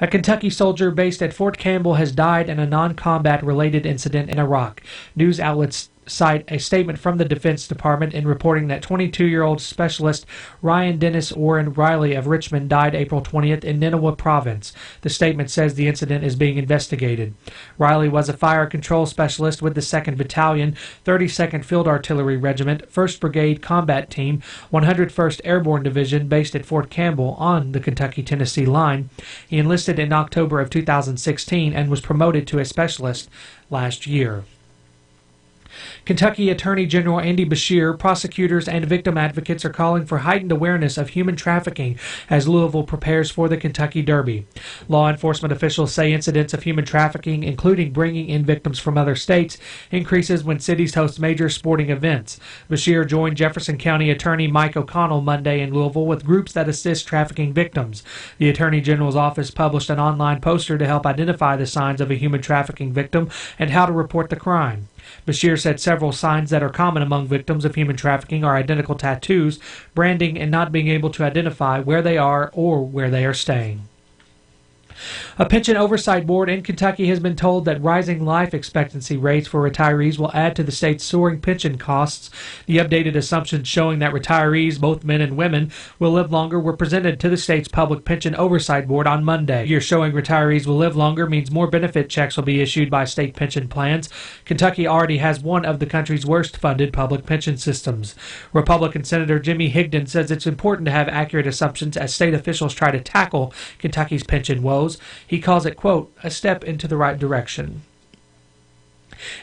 A Kentucky soldier based at Fort Campbell has died in a non-combat related incident in Iraq. News outlets cite a statement from the Defense Department in reporting that 22-year-old specialist Ryan Dennis Warren Riley of Richmond died April 20th in Nineveh Province. The statement says the incident is being investigated. Riley was a fire control specialist with the 2nd Battalion, 32nd Field Artillery Regiment, 1st Brigade Combat Team, 101st Airborne Division based at Fort Campbell on the Kentucky-Tennessee line. He enlisted in October of 2016 and was promoted to a specialist last year. Kentucky Attorney General Andy Beshear, prosecutors, and victim advocates are calling for heightened awareness of human trafficking as Louisville prepares for the Kentucky Derby. Law enforcement officials say incidents of human trafficking, including bringing in victims from other states, increases when cities host major sporting events. Beshear joined Jefferson County Attorney Mike O'Connell Monday in Louisville with groups that assist trafficking victims. The Attorney General's office published an online poster to help identify the signs of a human trafficking victim and how to report the crime. Beshear said several signs that are common among victims of human trafficking are identical tattoos, branding, and not being able to identify where they are or where they are staying. A pension oversight board in Kentucky has been told that rising life expectancy rates for retirees will add to the state's soaring pension costs. The updated assumptions showing that retirees, both men and women, will live longer were presented to the state's public pension oversight board on Monday. Figures showing retirees will live longer means more benefit checks will be issued by state pension plans. Kentucky already has one of the country's worst-funded public pension systems. Republican Senator Jimmy Higdon says it's important to have accurate assumptions as state officials try to tackle Kentucky's pension woes. He calls it, quote, a step into the right direction.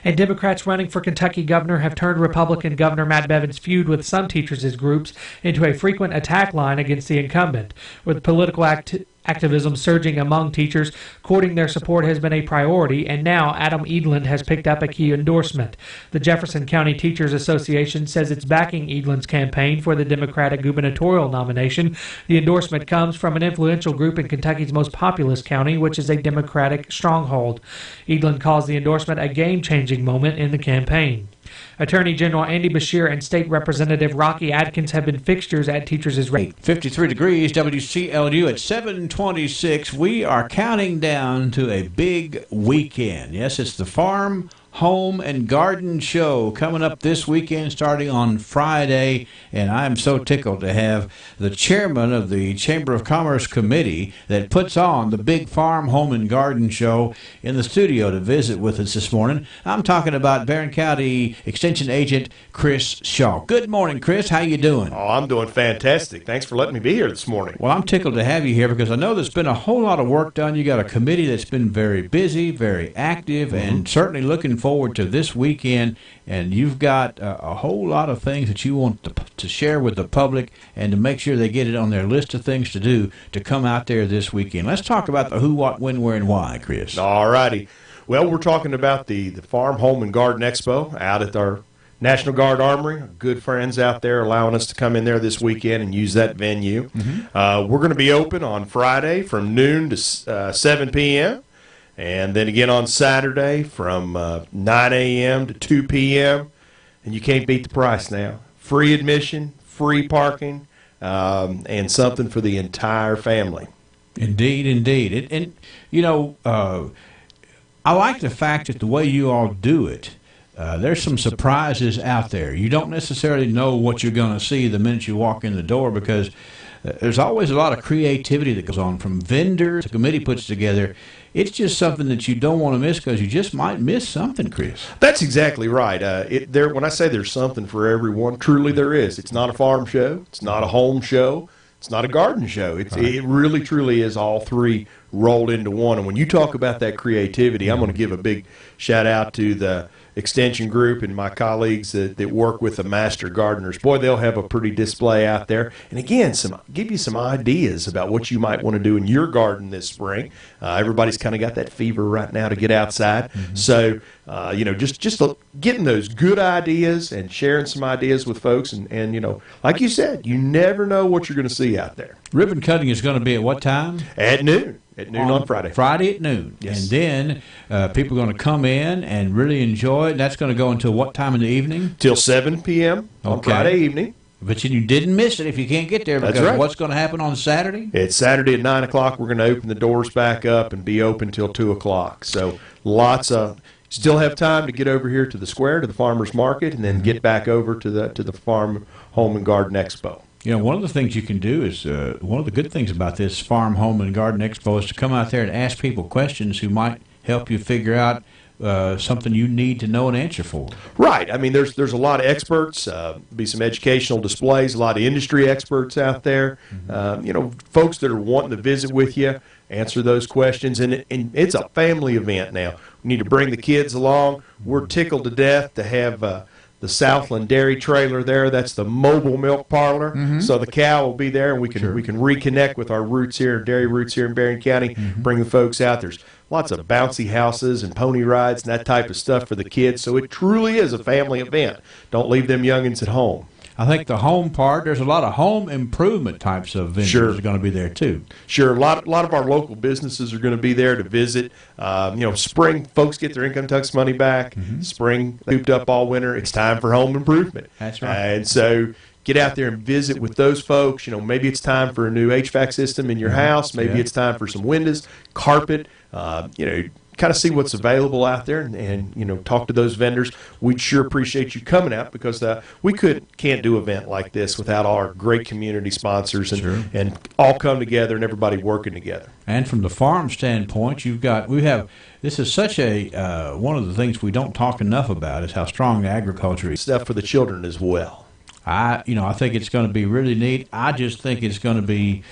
And Democrats running for Kentucky governor have turned Republican Governor Matt Bevin's feud with some teachers' groups into a frequent attack line against the incumbent. With political activism surging among teachers, courting their support has been a priority, and now Adam Edlund has picked up a key endorsement. The Jefferson County Teachers Association says it's backing Edlund's campaign for the Democratic gubernatorial nomination. The endorsement comes from an influential group in Kentucky's most populous county, which is a Democratic stronghold. Edlund calls the endorsement a game-changing moment in the campaign. Attorney General Andy Beshear and State Representative Rocky Adkins have been fixtures at teachers' rate. 53 degrees, WCLU at 7:26. We are counting down to a big weekend. Yes, it's the Farm, Home, and Garden Show coming up this weekend starting on Friday, and I'm so tickled to have the chairman of the Chamber of Commerce Committee that puts on the big Farm, Home, and Garden Show in the studio to visit with us this morning. I'm talking about Barron County Extension Agent Chris Shaw. Good morning, Chris. How you doing? Oh, I'm doing fantastic. Thanks for letting me be here this morning. Well, I'm tickled to have you here because I know there's been a whole lot of work done. You got a committee that's been very busy, very active, and certainly looking forward to this weekend, and you've got a whole lot of things that you want to share with the public and to make sure they get it on their list of things to do to come out there this weekend. Let's talk about the who, what, when, where, and why, Chris. All righty. Well, we're talking about the Farm, Home, and Garden Expo out at our National Guard Armory. Good friends out there allowing us to come in there this weekend and use that venue. We're going to be open on Friday from noon to 7 p.m., and then again on Saturday from 9 a.m. to 2 p.m. And you can't beat the price now. Free admission, free parking, and something for the entire family. Indeed, indeed. And you know, I like the fact that the way you all do it, there's some surprises out there. You don't necessarily know what you're going to see the minute you walk in the door because there's always a lot of creativity that goes on from vendors the committee puts together. It's just something that you don't want to miss because you just might miss something, Chris. That's exactly right. When I say there's something for everyone, truly there is. It's not a farm show. It's not a home show. It's not a garden show. It really, truly is all three rolled into one. And when you talk about that creativity, I'm going to give a big shout out to the extension group and my colleagues that work with the master gardeners. Boy, they'll have a pretty display out there. And again, give you some ideas about what you might want to do in your garden this spring. Everybody's kind of got that fever right now to get outside. So, just getting those good ideas and sharing some ideas with folks. And like you said, you never know what you're going to see out there. Ribbon cutting is going to be at what time? At noon. At noon on Friday. Friday at noon. Yes. And then people are going to come in and really enjoy it. That's going to go until what time in the evening? Till 7 p.m. on Friday evening. But you didn't miss it if you can't get there, because That's right. What's going to happen on Saturday? It's Saturday at 9 o'clock. We're going to open the doors back up and be open till 2 o'clock. So still have time to get over here to the square, to the farmers market, and then get back over to the Farm Home and Garden Expo. One of the things you can do is, one of the good things about this Farm Home and Garden Expo is to come out there and ask people questions who might help you figure out something you need to know and answer for. Right. I mean, there's a lot of experts, be some educational displays, a lot of industry experts out there, folks that are wanting to visit with you, answer those questions. And it's a family event now. We need to bring the kids along. We're tickled to death to have the Southland Dairy Trailer there. That's the mobile milk parlor. So the cow will be there, and we can reconnect with our roots here, dairy roots here in Berrien County, bring the folks out. There's lots of bouncy houses and pony rides and that type of stuff for the kids. So it truly is a family event. Don't leave them youngins at home. I think the home part, there's a lot of home improvement types of vendors Sure. are going to be there too. Sure, a lot of our local businesses are going to be there to visit. Spring, folks get their income tax money back. Spring, cooped up all winter. It's time for home improvement. That's right. And so get out there and visit with those folks. Maybe it's time for a new HVAC system in your house. Maybe it's time for some windows, carpet. Kind of see what's available out there and talk to those vendors. We'd sure appreciate you coming out, because we can't do an event like this without our great community sponsors and all come together and everybody working together. And from the farm standpoint, this is such a one of the things we don't talk enough about is how strong agriculture is. Stuff for the children as well. I think it's going to be really neat. I just think it's going to be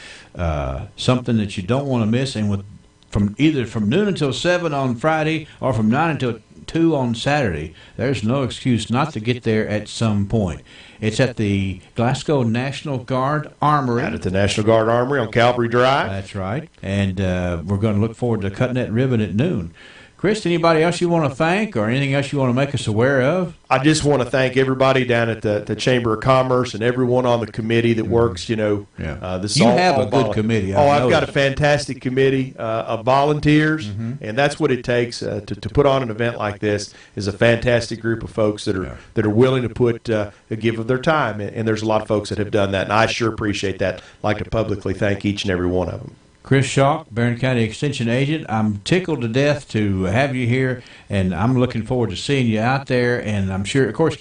something that you don't want to miss. And from noon until 7 on Friday, or from 9 until 2 on Saturday, there's no excuse not to get there at some point. It's at the Glasgow National Guard Armory. Out at the National Guard Armory on Calvary Drive. That's right. And we're going to look forward to cutting that ribbon at noon. Chris, anybody else you want to thank, or anything else you want to make us aware of? I just want to thank everybody down at the Chamber of Commerce and everyone on the committee that works. You This have a good committee. I've got a fantastic committee of volunteers, and that's what it takes to put on an event like this. Is a fantastic group of folks that are willing to put a give of their time, and there's a lot of folks that have done that, and I sure appreciate that. I'd like to publicly thank each and every one of them. Chris Schock, Berrien County Extension Agent, I'm tickled to death to have you here, and I'm looking forward to seeing you out there. And I'm sure, of course,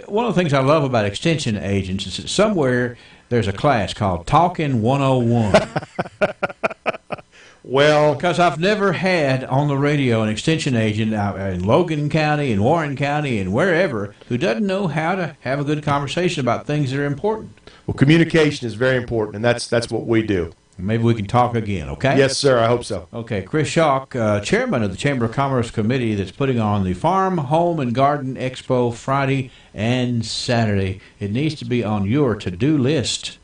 one of the things I love about Extension Agents is that somewhere there's a class called Talking 101. Well, because I've never had on the radio an extension agent out in Logan County and Warren County and wherever who doesn't know how to have a good conversation about things that are important. Well, communication is very important, and that's what we do. Maybe we can talk again, okay? Yes, sir. I hope so. Okay, Chris Schock, chairman of the Chamber of Commerce Committee that's putting on the Farm, Home, and Garden Expo Friday and Saturday. It needs to be on your to-do list.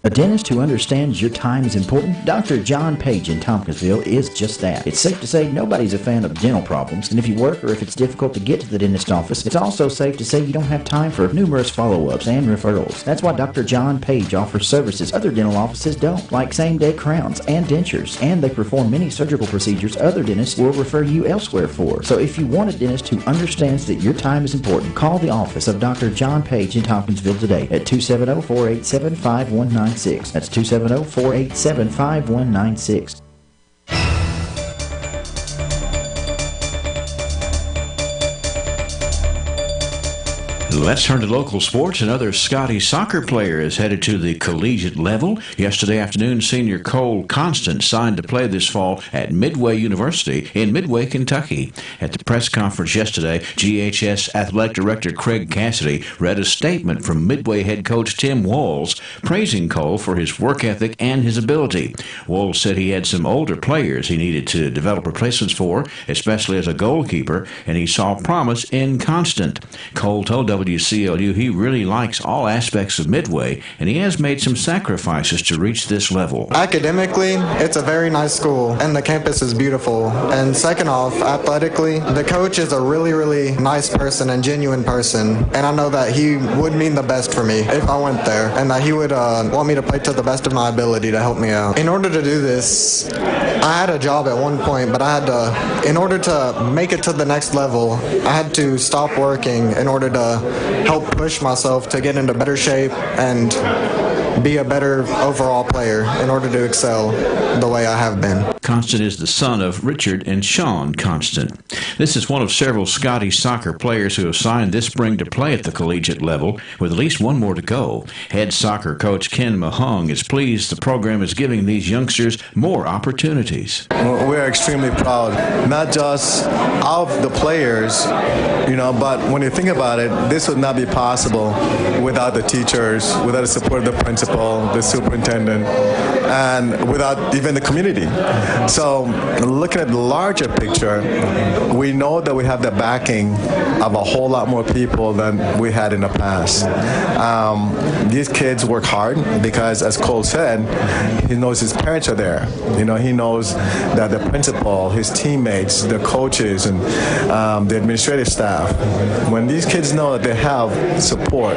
A dentist who understands your time is important? Dr. John Page in Tompkinsville is just that. It's safe to say nobody's a fan of dental problems, and if you work or if it's difficult to get to the dentist office, it's also safe to say you don't have time for numerous follow-ups and referrals. That's why Dr. John Page offers services other dental offices don't, like same-day crowns and dentures, and they perform many surgical procedures other dentists will refer you elsewhere for. So if you want a dentist who understands that your time is important, call the office of Dr. John Page in Tompkinsville today at 270-487-5196. That's 270-487-5196. Let's turn to local sports. Another Scotty soccer player is headed to the collegiate level. Yesterday afternoon, senior Cole Constant signed to play this fall at Midway University in Midway, Kentucky. At the press conference yesterday, GHS Athletic Director Craig Cassidy read a statement from Midway head coach Tim Walls praising Cole for his work ethic and his ability. Walls said he had some older players he needed to develop replacements for, especially as a goalkeeper, and he saw promise in Constant. Cole told WCLU he really likes all aspects of Midway, and he has made some sacrifices to reach this level. Academically, it's a very nice school, and the campus is beautiful. And second off, athletically, the coach is a really, really nice person and genuine person, and I know that he would mean the best for me if I went there, and that he would want me to play to the best of my ability to help me out. In order to do this, I had a job at one point, but I had to, in order to make it to the next level, I had to stop working in order to help push myself to get into better shape and be a better overall player in order to excel the way I have been. Constant is the son of Richard and Sean Constant. This is one of several Scotty soccer players who have signed this spring to play at the collegiate level, with at least one more to go. Head soccer coach Ken Mahung is pleased the program is giving these youngsters more opportunities. We're extremely proud, not just of the players, but when you think about it, this would not be possible without the teachers, without the support of the principal, the superintendent, and without even the community. So looking at the larger picture, we know that we have the backing of a whole lot more people than we had in the past. These kids work hard because, as Cole said, he knows his parents are there. He knows that the principal, his teammates, the coaches, and the administrative staff, when these kids know that they have support,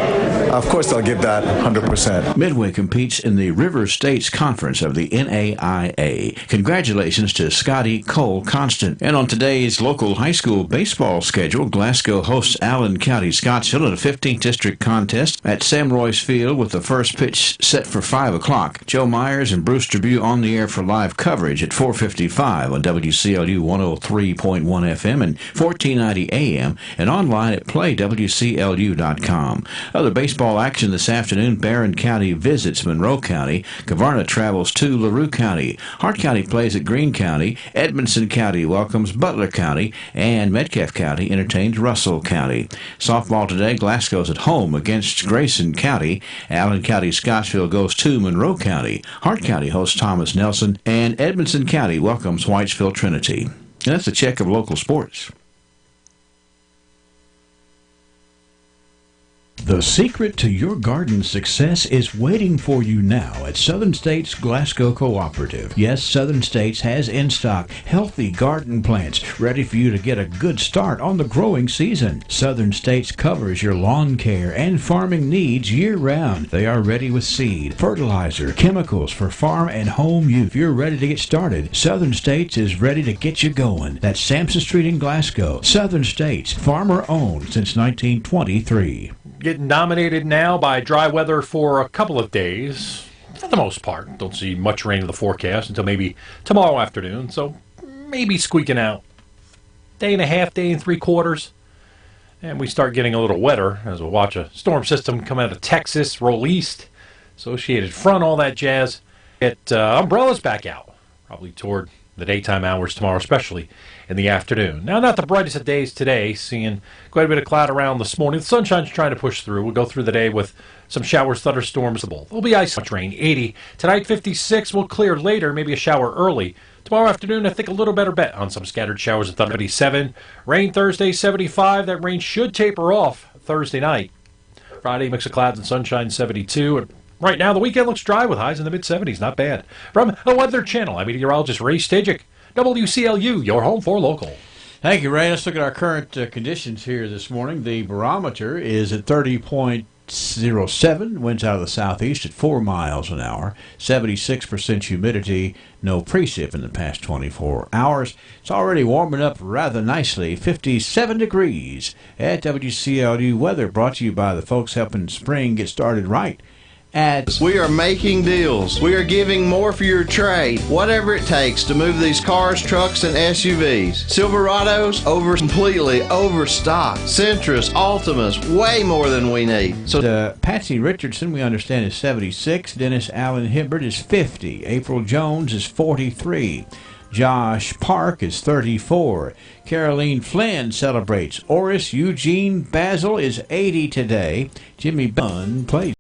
of course they'll give that 100%. Midway competes in the River States Conference of the NAIA. Congratulations to Scotty Cole Constant. And on today's local high school baseball schedule, Glasgow hosts Allen County Scottsville in a 15th District contest at Sam Royce Field with the first pitch set for 5 o'clock. Joe Myers and Bruce Dubuque on the air for live coverage at 4:55 on WCLU 103.1 FM and 1490 AM and online at playwclu.com. Other baseball action this afternoon, Barron County visits Monroe County, Kavarna travels to LaRue County, Hart County plays at Greene County, Edmondson County welcomes Butler County, and Metcalfe County entertains Russell County. Softball today, Glasgow's at home against Grayson County, Allen County Scottsville goes to Monroe County, Hart County hosts Thomas Nelson, and Edmondson County welcomes Whitesville Trinity. And that's a check of local sports. The secret to your garden's success is waiting for you now at Southern States Glasgow Cooperative. Yes, Southern States has in stock healthy garden plants ready for you to get a good start on the growing season. Southern States covers your lawn care and farming needs year-round. They are ready with seed, fertilizer, chemicals for farm and home use. If you're ready to get started, Southern States is ready to get you going. That's Sampson Street in Glasgow. Southern States, farmer-owned since 1923. Getting dominated now by dry weather for a couple of days, for the most part. Don't see much rain in the forecast until maybe tomorrow afternoon, so maybe squeaking out. Day and a half, day and 3/4, and we start getting a little wetter as we watch a storm system come out of Texas, roll east, associated front, all that jazz. Get umbrellas back out, probably toward the daytime hours tomorrow, especially in the afternoon. Now, not the brightest of days today, seeing quite a bit of cloud around this morning. The sunshine's trying to push through. We'll go through the day with some showers, thunderstorms. There'll be ice, much rain, 80. Tonight, 56. Will clear later, maybe a shower early. Tomorrow afternoon, I think a little better bet on some scattered showers and thunder. 77. Rain Thursday, 75. That rain should taper off Thursday night. Friday, mix of clouds and sunshine, 72. And right now, the weekend looks dry with highs in the mid-70s. Not bad. From the Weather Channel, I'm meteorologist Ray Stajic. WCLU, your home for local. Thank you, Ray. Let's look at our current conditions here this morning. The barometer is at 30.07, winds out of the southeast at 4 miles an hour, 76% humidity, no precip in the past 24 hours. It's already warming up rather nicely, 57 degrees at WCLU Weather, brought to you by the folks helping spring get started right. We are making deals. We are giving more for your trade, whatever it takes to move these cars, trucks, and SUVs. Silverados, completely overstocked. Sentras, Altimas, way more than we need. So Patsy Richardson, we understand, is 76. Dennis Allen Hibbert is 50. April Jones is 43. Josh Park is 34. Caroline Flynn celebrates. Oris Eugene Basil is 80 today. Jimmy Bunn plays.